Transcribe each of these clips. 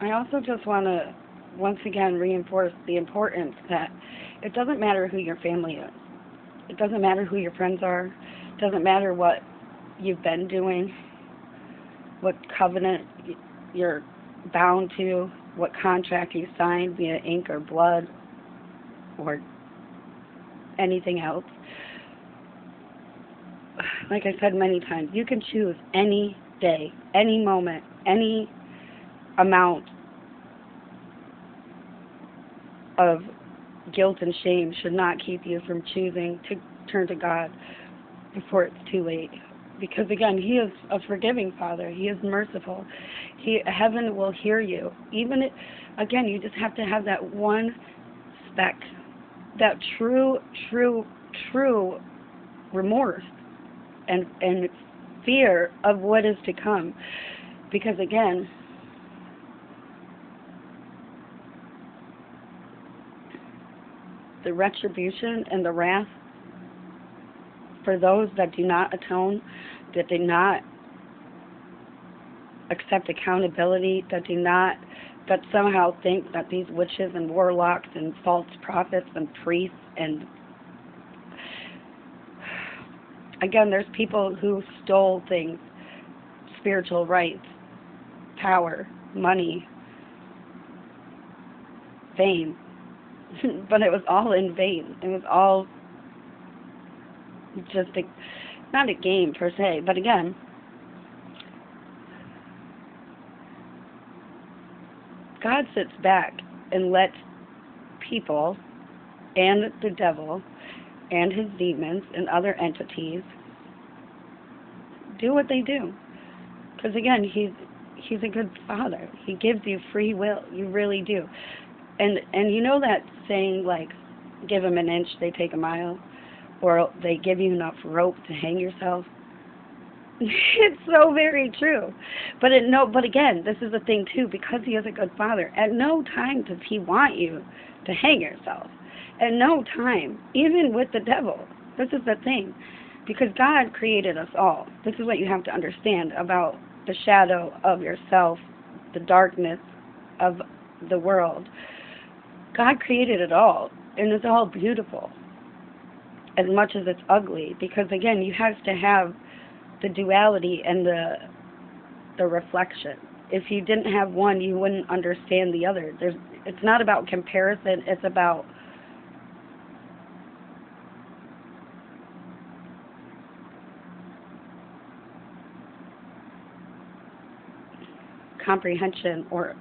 I also just want to once again reinforce the importance that it doesn't matter who your family is. It doesn't matter who your friends are. It doesn't matter what you've been doing, what covenant you're bound to, what contract you signed via ink or blood or anything else. Like I said many times, you can choose any day, any moment, any amount of guilt and shame should not keep you from choosing to turn to God before it's too late. Because again, He is a forgiving Father. He is merciful. Heaven will hear you. Even again, you just have to have that one speck, that true remorse and fear of what is to come. Because again, the retribution and the wrath for those that do not atone, that do not accept accountability, that somehow think that these witches and warlocks and false prophets and priests and again, there's people who stole things, spiritual rights, power, money, fame, but it was all in vain. It was all just not a game per se, but again, God sits back and lets people and the devil and his demons and other entities do what they do. Because again, he's a good father. He gives you free will. You really do. And you know that saying, like, give them an inch, they take a mile, or they give you enough rope to hang yourself. It's so very true. But again, this is the thing too, because he is a good father, at no time does he want you to hang yourself. At no time, even with the devil. This is the thing. Because God created us all. This is what you have to understand about the shadow of yourself, the darkness of the world. God created it all, and it's all beautiful, as much as it's ugly. Because again, you have to have the duality and the reflection. If you didn't have one, you wouldn't understand the other. It's not about comparison. It's about comprehension or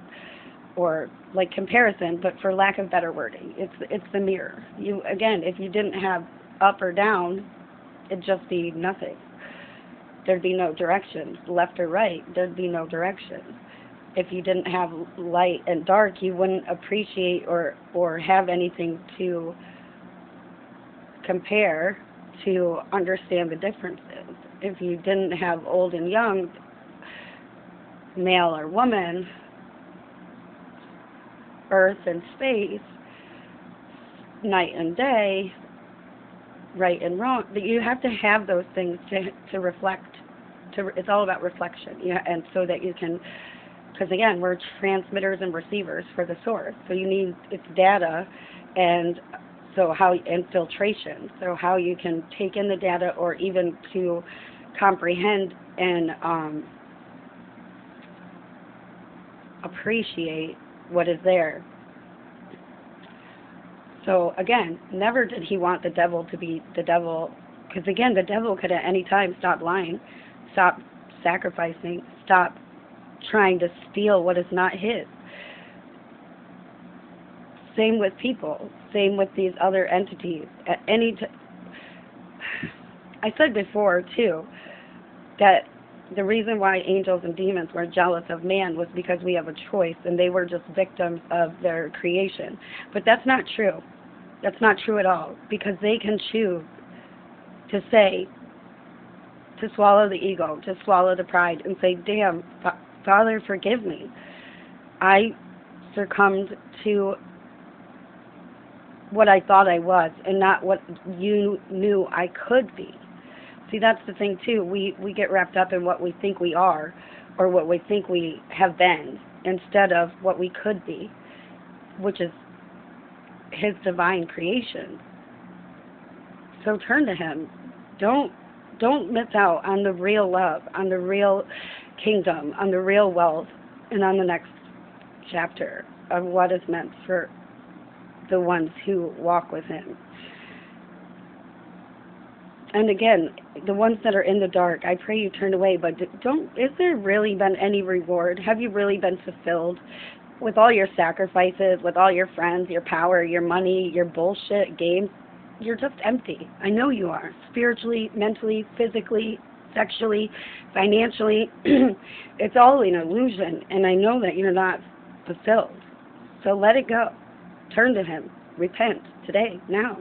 like comparison, but for lack of better wording, it's the mirror. You again, if you didn't have up or down, it'd just be nothing. There'd be no direction, left or right. There'd be no direction. If you didn't have light and dark, you wouldn't appreciate or have anything to compare to understand the differences. If you didn't have old and young, male or woman, earth and space, night and day, right and wrong, you have to have those things to reflect. It's all about reflection, and so that you can, because again, we're transmitters and receivers for the source. So you need its data, and so how infiltration, so how you can take in the data, or even to comprehend and appreciate what is there. So again, never did he want the devil to be the devil, because again, the devil could at any time stop lying, stop sacrificing, stop trying to steal what is not his. Same with people, same with these other entities. At I said before too that the reason why angels and demons were jealous of man was because we have a choice, and they were just victims of their creation. But that's not true. That's not true at all, because they can choose to say, to swallow the ego, to swallow the pride, and say, damn, Father, forgive me. I succumbed to what I thought I was and not what you knew I could be. See, that's the thing too. We get wrapped up in what we think we are, or what we think we have been instead of what we could be, which is his divine creation. So turn to him. Don't miss out on the real love, on the real kingdom, on the real wealth, and on the next chapter of what is meant for the ones who walk with him. And again, the ones that are in the dark, I pray you turn away, but is there really been any reward? Have you really been fulfilled with all your sacrifices, with all your friends, your power, your money, your bullshit games? You're just empty. I know you are. Spiritually, mentally, physically, sexually, financially. It's all an illusion, and I know that you're not fulfilled. So let it go. Turn to him. Repent today, now.